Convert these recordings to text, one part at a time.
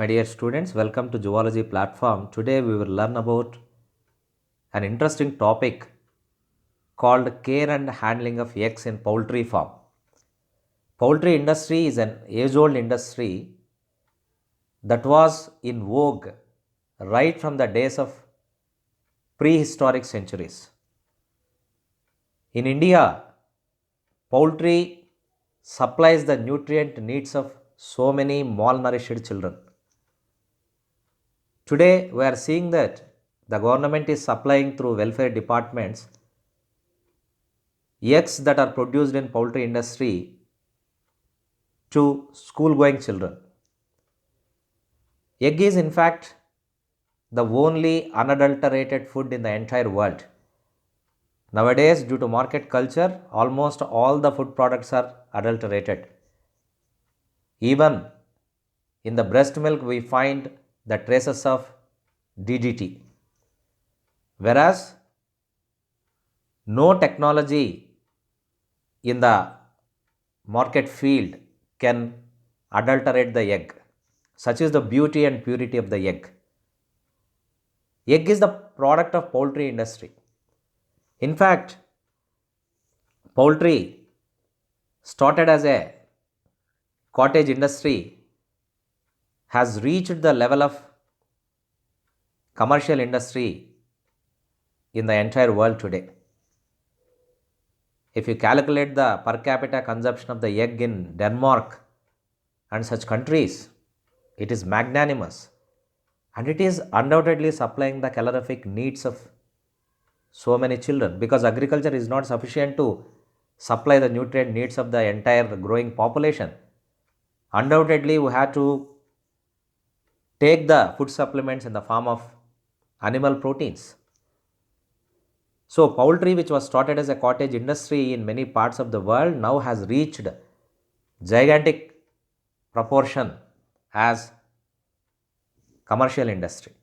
My dear students, welcome to Zoology platform. Today we will learn about an interesting topic called care and handling of eggs in poultry farm. Poultry industry is an age-old industry that was in vogue right from the days of prehistoric centuries. In India, poultry supplies the nutrient needs of so many malnourished children. Today, we are seeing that the government is supplying through welfare departments eggs that are produced in poultry industry to school going children. Egg is in fact the only unadulterated food in the entire world. Nowadays, due to market culture, almost all the food products are adulterated. Even in the breast milk, we find the traces of DDT. Whereas no technology in the market field can adulterate the egg. Such is the beauty and purity of the egg. Egg is the product of poultry industry. In fact, poultry started as a cottage industry has reached the level of commercial industry in the entire world today. If you calculate the per capita consumption of the egg in Denmark and such countries, it is magnanimous and it is undoubtedly supplying the calorific needs of so many children, because agriculture is not sufficient to supply the nutrient needs of the entire growing population. Undoubtedly, we have to take the food supplements in the form of animal proteins. So, poultry, which was started as a cottage industry in many parts of the world, now has reached gigantic proportion as commercial industry.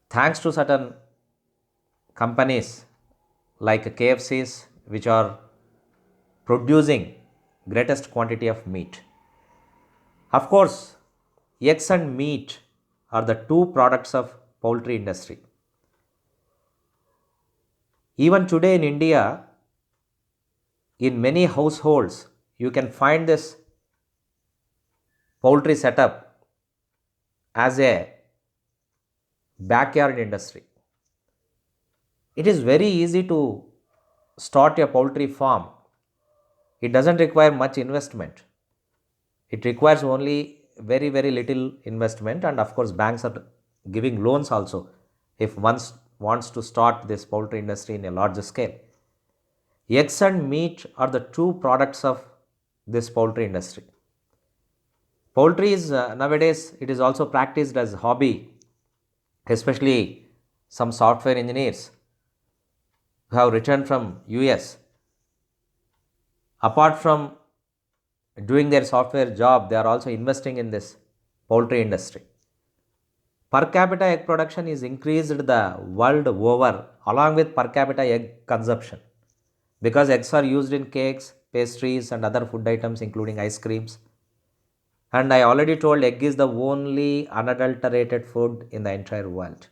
Thanks to certain companies like KFCs, which are producing greatest quantity of meat. Of course, eggs and meat are the two products of poultry industry. Even today in India, in many households, you can find this poultry setup as a backyard industry. It is very easy to start a poultry farm. It doesn't require much investment. It requires only very little investment, and of course banks are giving loans also if one wants to start this poultry industry in a larger scale. Eggs and meat are the two products of this poultry industry. Poultry is nowadays it is also practiced as a hobby, especially some software engineers who have returned from US. Apart from doing their software job, they are also investing in this poultry industry. Per capita egg production is increased the world over along with per capita egg consumption, because eggs are used in cakes, pastries and other food items including ice creams. And I already told egg is the only unadulterated food in the entire world.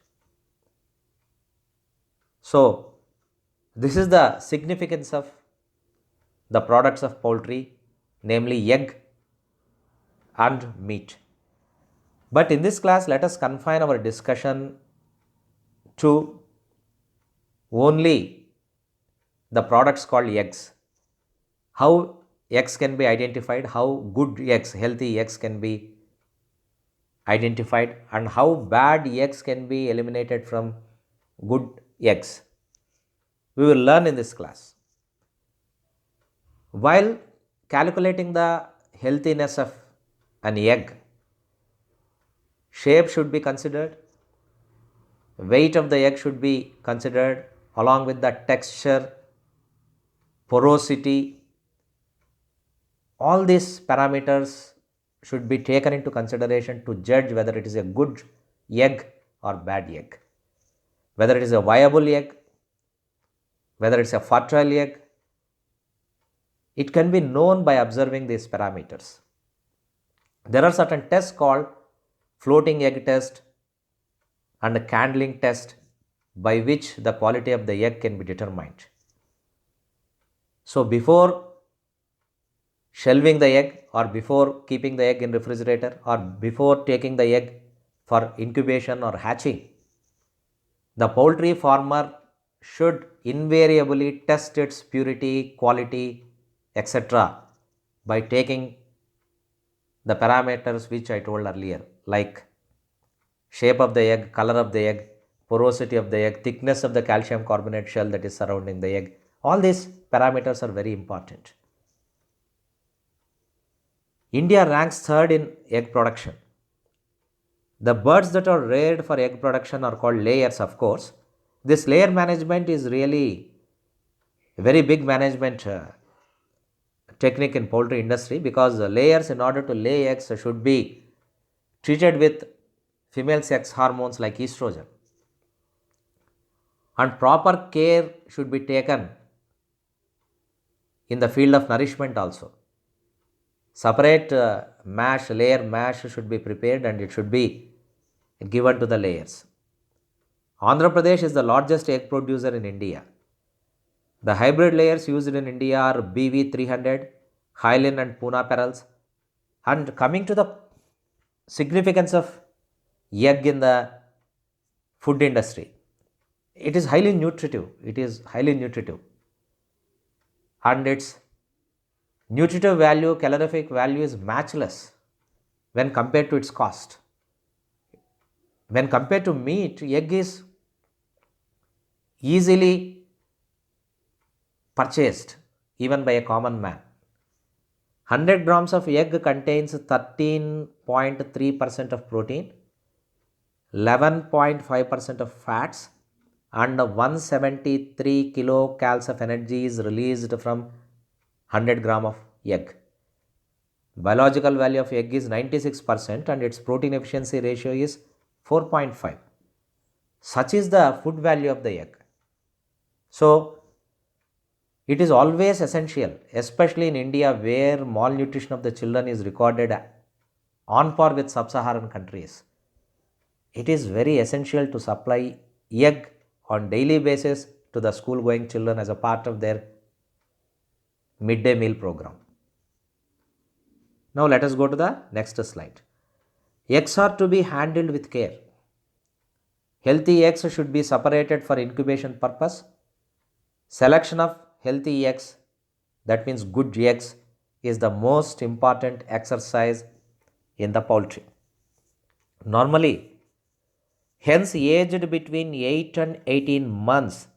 So, this is the significance of the products of poultry, namely egg and meat. But in this class, let us confine our discussion to only the products called eggs. How eggs can be identified, how good eggs, healthy eggs can be identified, and how bad eggs can be eliminated from good eggs. We will learn in this class. While calculating the healthiness of an egg, shape should be considered, weight of the egg should be considered, along with the texture, porosity. All these parameters should be taken into consideration to judge whether it is a good egg or bad egg, whether it is a viable egg, whether it's a fertile egg. It can be known by observing these parameters. There are certain tests called floating egg test, and a candling test by which the quality of the egg can be determined. So before shelving the egg, or before keeping the egg in refrigerator, or before taking the egg for incubation or hatching, the poultry farmer should invariably test its purity, quality, etc. by taking the parameters which I told earlier, like shape of the egg, color of the egg, porosity of the egg, thickness of the calcium carbonate shell that is surrounding the egg. All these parameters are very important. India ranks third in egg production. The birds that are reared for egg production are called layers, of course. This layer management is really a very big management technique in poultry industry, because the layers, in order to lay eggs, should be treated with female sex hormones like estrogen, and proper care should be taken in the field of nourishment also. Separate layer mash should be prepared, and it should be given to the layers. Andhra Pradesh is the largest egg producer in India. The hybrid layers used in India are BV300, Hylin and Pune Perals. And coming to the significance of egg in the food industry, it is highly nutritive. And its nutritive value, calorific value is matchless when compared to its cost. When compared to meat, egg is easily purchased even by a common man. 100 grams of egg contains 13.3% of protein, 11.5% of fats, and 173 kilocalories of energy is released from 100 gram of egg. Biological value of egg is 96% and its protein efficiency ratio is 4.5. Such is the food value of the egg. So, it is always essential, especially in India where malnutrition of the children is recorded on par with sub-Saharan countries. It is very essential to supply egg on daily basis to the school going children as a part of their midday meal program. Now let us go to the next slide. Eggs are to be handled with care. Healthy eggs should be separated for incubation purpose. Selection of healthy eggs, that means good eggs, is the most important exercise in the poultry. Normally, hens aged between 8 and 18 months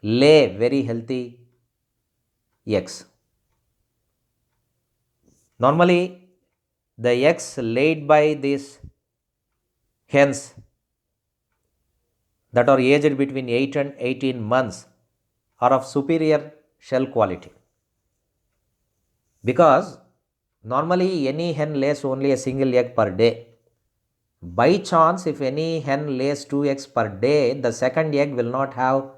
lay very healthy eggs. Normally, the eggs laid by these hens that are aged between 8 and 18 months are of superior shell quality, because normally any hen lays only a single egg per day. By chance, if any hen lays 2 eggs per day, the second egg will not have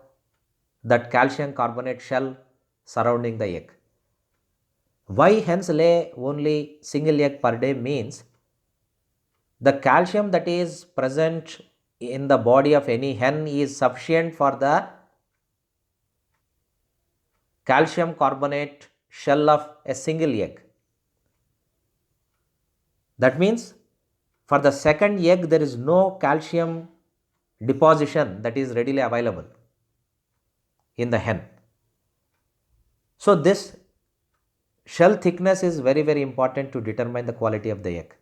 that calcium carbonate shell surrounding the egg. Why hens lay only single egg per day means the calcium that is present in the body of any hen is sufficient for the calcium carbonate shell of a single egg. That means for the second egg there is no calcium deposition that is readily available in the hen. So this shell thickness is very, very important to determine the quality of the egg.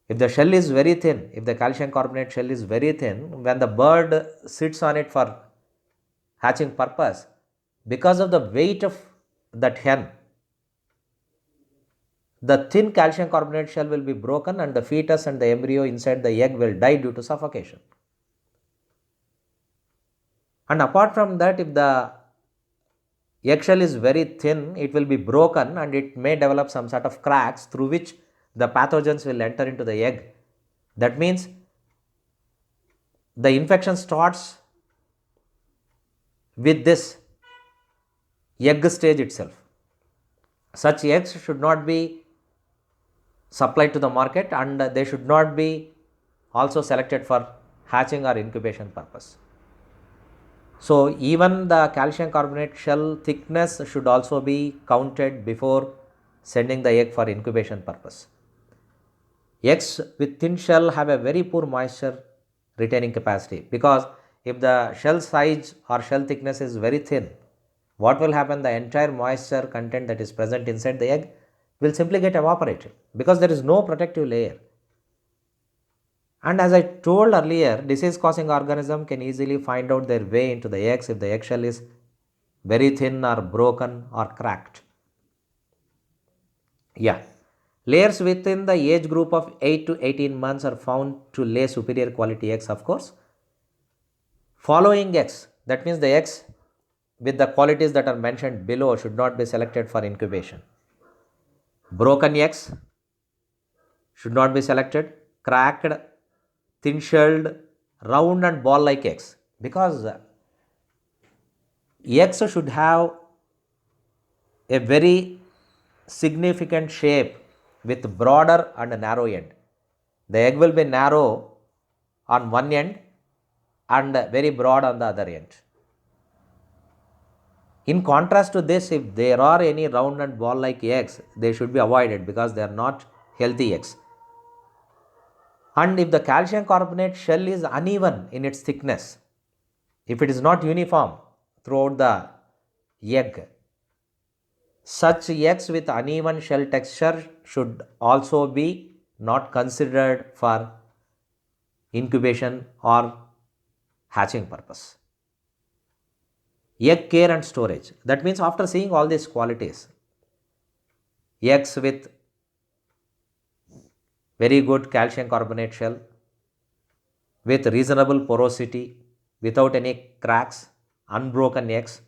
If the shell is very thin, if the calcium carbonate shell is very thin, when the bird sits on it for hatching purpose, because of the weight of that hen, the thin calcium carbonate shell will be broken and the fetus and the embryo inside the egg will die due to suffocation. And apart from that, if the eggshell is very thin, it will be broken and it may develop some sort of cracks through which the pathogens will enter into the egg. That means the infection starts with this egg stage itself. Such eggs should not be supplied to the market, and they should not be also selected for hatching or incubation purpose. So even the calcium carbonate shell thickness should also be counted before sending the egg for incubation purpose. Eggs with thin shell have a very poor moisture retaining capacity, because if the shell size or shell thickness is very thin, what will happen? The entire moisture content that is present inside the egg will simply get evaporated, because there is no protective layer. And as I told earlier, disease causing organism can easily find out their way into the eggs if the eggshell is very thin or broken or cracked. Yeah. Layers within the age group of 8 to 18 months are found to lay superior quality eggs, of course. Following eggs, that means the eggs with the qualities that are mentioned below should not be selected for incubation. Broken eggs should not be selected. Cracked, thin shelled, round and ball like eggs, because eggs should have a very significant shape with broader and narrow end. The egg will be narrow on one end and very broad on the other end. In contrast to this, if there are any round and ball like eggs, they should be avoided because they are not healthy eggs. And if the calcium carbonate shell is uneven in its thickness, if it is not uniform throughout the egg, such eggs with uneven shell texture should also be not considered for incubation or hatching purpose. Egg care and storage. That means after seeing all these qualities, eggs with very good calcium carbonate shell, with reasonable porosity, without any cracks, unbroken eggs,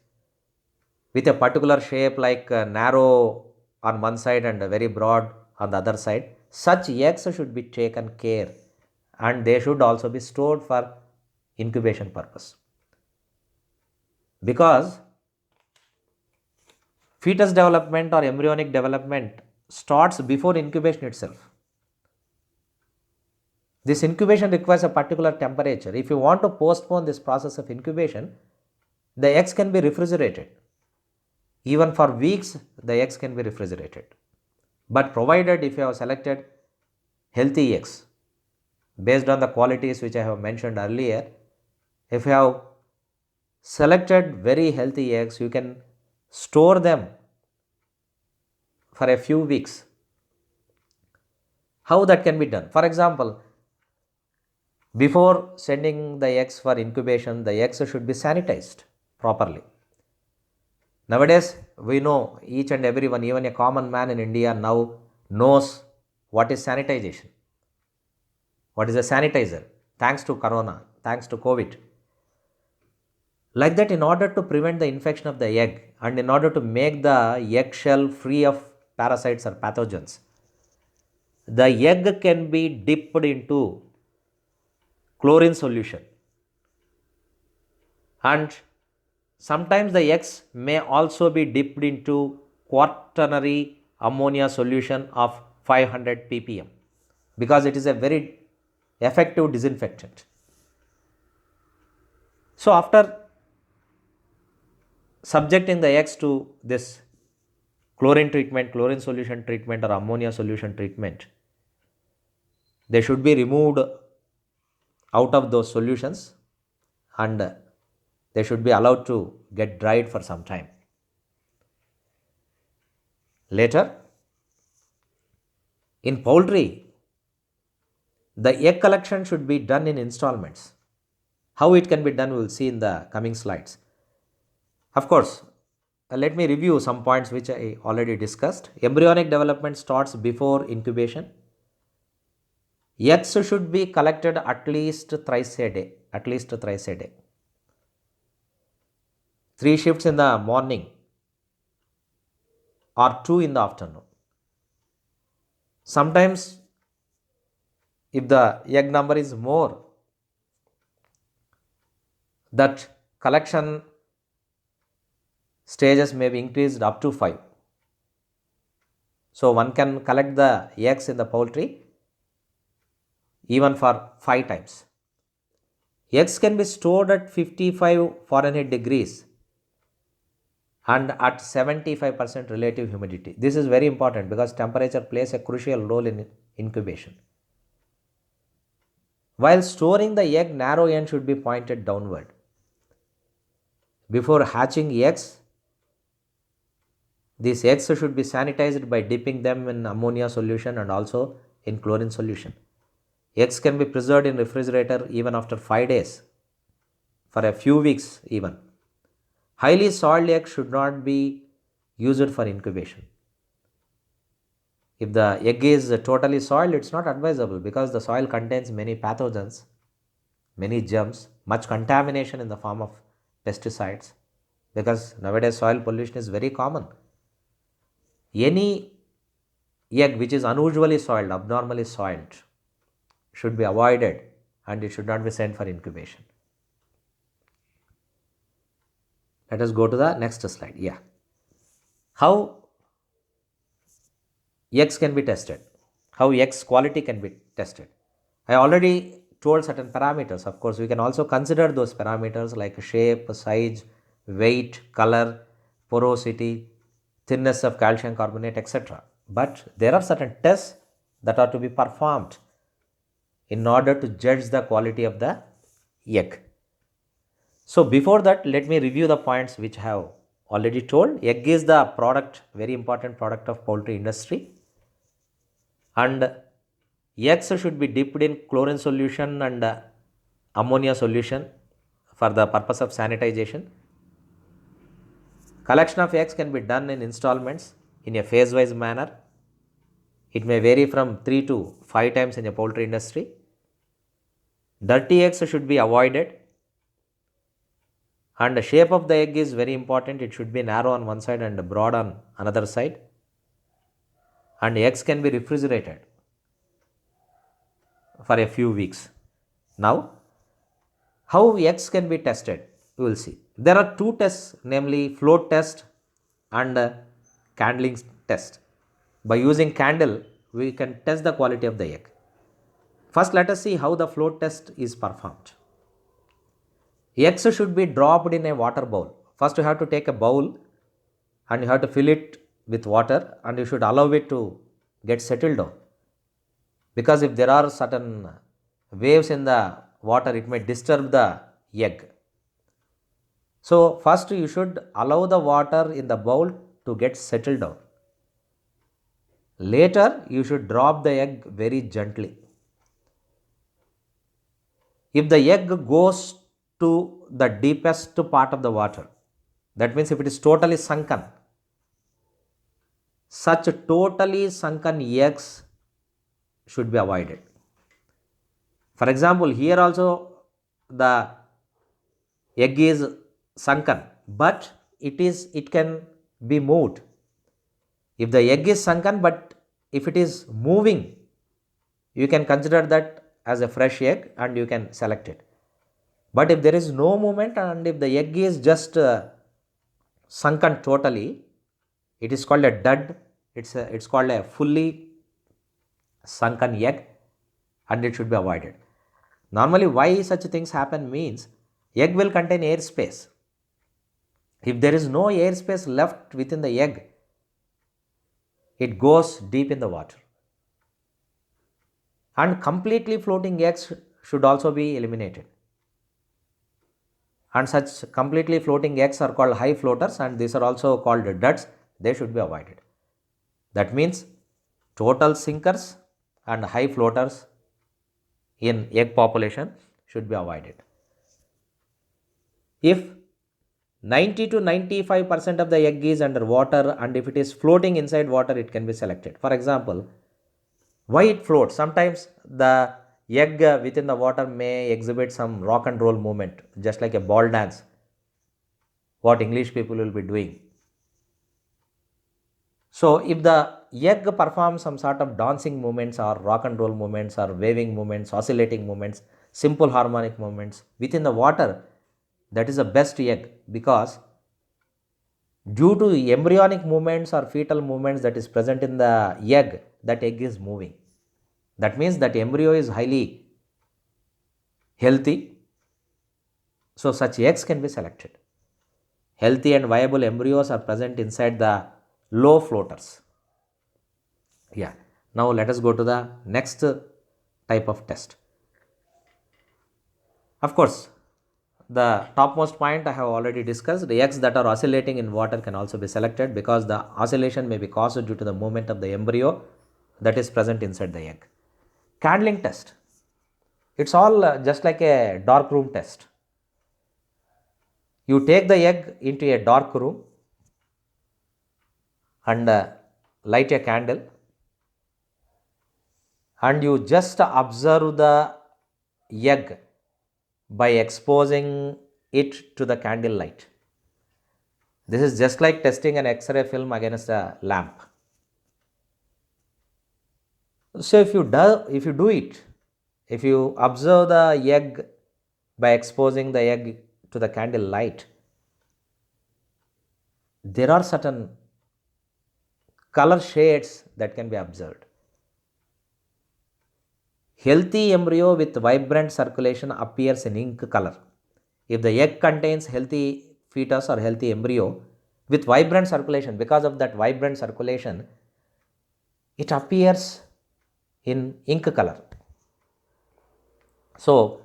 with a particular shape like narrow on one side and very broad on the other side, such eggs should be taken care, and they should also be stored for incubation purpose. Because fetus development or embryonic development starts before incubation itself. This incubation requires a particular temperature. If you want to postpone this process of incubation, the eggs can be refrigerated. Even for weeks, the eggs can be refrigerated. But provided if you have selected healthy eggs based on the qualities which I have mentioned earlier, if you have selected very healthy eggs, you can store them for a few weeks. How that can be done? For example, before sending the eggs for incubation, the eggs should be sanitized properly. Nowadays, we know, each and everyone, even a common man in India now knows what is sanitization. What is a sanitizer? Thanks to Corona, thanks to COVID. Like that, in order to prevent the infection of the egg and in order to make the eggshell free of parasites or pathogens, the egg can be dipped into chlorine solution, and sometimes the eggs may also be dipped into quaternary ammonia solution of 500 ppm, because it is a very effective disinfectant. So after subjecting the eggs to this chlorine treatment, chlorine solution treatment or ammonia solution treatment, they should be removed out of those solutions and they should be allowed to get dried for some time. Later, in poultry, the egg collection should be done in installments. How it can be done, we will see in the coming slides. Of course, let me review some points which I already discussed. Embryonic development starts before incubation. Eggs should be collected at least thrice a day. At least thrice a day. 3 shifts in the morning or 2 in the afternoon. Sometimes, if the egg number is more, that collection stages may be increased up to 5. So one can collect the eggs in the poultry even for 5 times. Eggs can be stored at 55 Fahrenheit degrees and at 75% relative humidity. This is very important because temperature plays a crucial role in incubation. While storing the egg, narrow end should be pointed downward. Before hatching eggs, these eggs should be sanitized by dipping them in ammonia solution and also in chlorine solution. Eggs can be preserved in refrigerator even after 5 days, for a few weeks even. Highly soiled eggs should not be used for incubation. If the egg is totally soiled, it's not advisable because the soil contains many pathogens, many germs, much contamination in the form of pesticides, because nowadays soil pollution is very common. Any egg which is unusually soiled, abnormally soiled, should be avoided and it should not be sent for incubation. Let us go to the next slide. Yeah. How eggs can be tested? How eggs quality can be tested? I already told certain parameters. Of course, we can also consider those parameters like shape, size, weight, color, porosity, thinness of calcium carbonate, etc. But there are certain tests that are to be performed in order to judge the quality of the egg. So before that, let me review the points which I have already told. Egg is the product, very important product of poultry industry, and eggs should be dipped in chlorine solution and ammonia solution for the purpose of sanitization. Collection of eggs can be done in installments in a phase-wise manner. It may vary from 3 to 5 times in the poultry industry. Dirty eggs should be avoided, and the shape of the egg is very important. It should be narrow on one side and broad on another side, and eggs can be refrigerated for a few weeks. Now, how eggs can be tested? We will see. There are two tests, namely float test and candling test. By using candle, we can test the quality of the egg. First, let us see how the float test is performed. Eggs should be dropped in a water bowl. First, you have to take a bowl and you have to fill it with water and you should allow it to get settled down. Because if there are certain waves in the water, it may disturb the egg. So first you should allow the water in the bowl to get settled down. Later you should drop the egg very gently. If the egg goes to the deepest part of the water, that means if it is totally sunken, such totally sunken eggs should be avoided. For example, here also the egg is sunken, but it can be moved. If the egg is sunken, but if it is moving, you can consider that as a fresh egg and you can select it. But if there is no movement and if the egg is just sunken totally, it is called a dud. It's called a fully sunken egg and it should be avoided. Normally, why such things happen means egg will contain air space. If there is no air space left within the egg, it goes deep in the water. And completely floating eggs should also be eliminated. And such completely floating eggs are called high floaters and these are also called duds. They should be avoided. That means total sinkers and high floaters in egg population should be avoided. If 90 to 95% of the egg is under water and if it is floating inside water, it can be selected. For example, why it floats? Sometimes the egg within the water may exhibit some rock and roll movement, just like a ball dance, what English people will be doing. So if the egg performs some sort of dancing movements or rock and roll movements or waving movements, oscillating movements, simple harmonic movements within the water, that is the best egg because Due to embryonic movements or fetal movements that is present in the egg, that egg is moving. That means that embryo is highly healthy. So such eggs can be selected. Healthy and viable embryos are present inside the low floaters. Yeah. Now let us go to the next type of test. Of course, the topmost point I have already discussed. The eggs that are oscillating in water can also be selected because the oscillation may be caused due to the movement of the embryo that is present inside the egg. Candling test. It's all just like a dark room test. You take the egg into a dark room and light a candle, and you just observe the egg by exposing it to the candle light. This is just like testing an X-ray film against a lamp. So if you do it, if you observe the egg by exposing the egg to the candle light, there are certain color shades that can be observed. Healthy embryo with vibrant circulation appears in ink color. If the egg contains healthy fetus or healthy embryo with vibrant circulation, because of that vibrant circulation, it appears in ink color. So,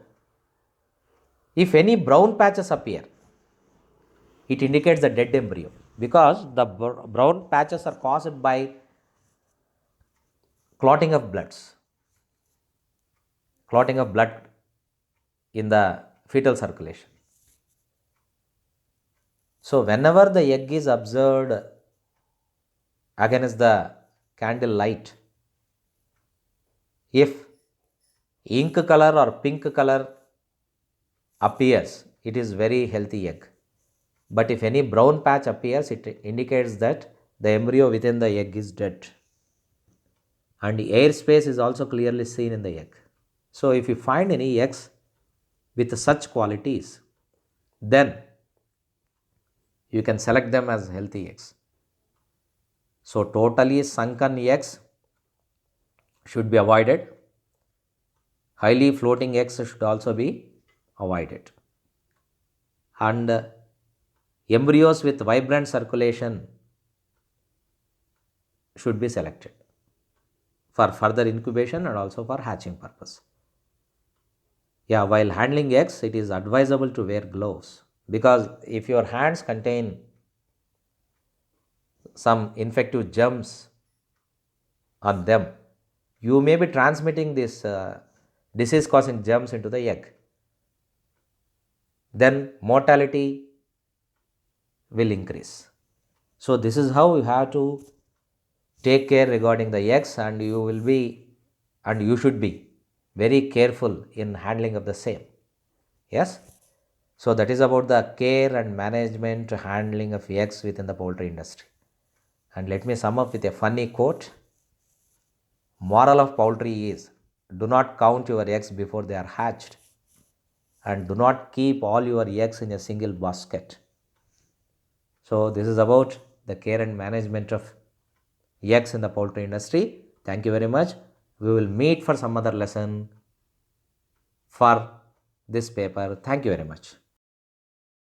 if any brown patches appear, it indicates the dead embryo, because the brown patches are caused by clotting of blood in the fetal circulation. So whenever the egg is observed against the candle light, if ink color or pink color appears, it is very healthy egg. But if any brown patch appears, it indicates that the embryo within the egg is dead. And the air space is also clearly seen in the egg. So if you find any eggs with such qualities, then you can select them as healthy eggs. So totally sunken eggs should be avoided. Highly floating eggs should also be avoided. And embryos with vibrant circulation should be selected for further incubation and also for hatching purpose. Yeah, while handling eggs, it is advisable to wear gloves, because if your hands contain some infective germs on them, you may be transmitting this disease causing germs into the egg. Then mortality will increase. So this is how you have to take care regarding the eggs, and you should be very careful in handling of the same. Yes. So that is about the care and management handling of eggs within the poultry industry. And let me sum up with a funny quote. Moral of poultry is, do not count your eggs before they are hatched, and do not keep all your eggs in a single basket. So this is about the care and management of eggs in the poultry industry. Thank you very much. We will meet for some other lesson for this paper. Thank you very much.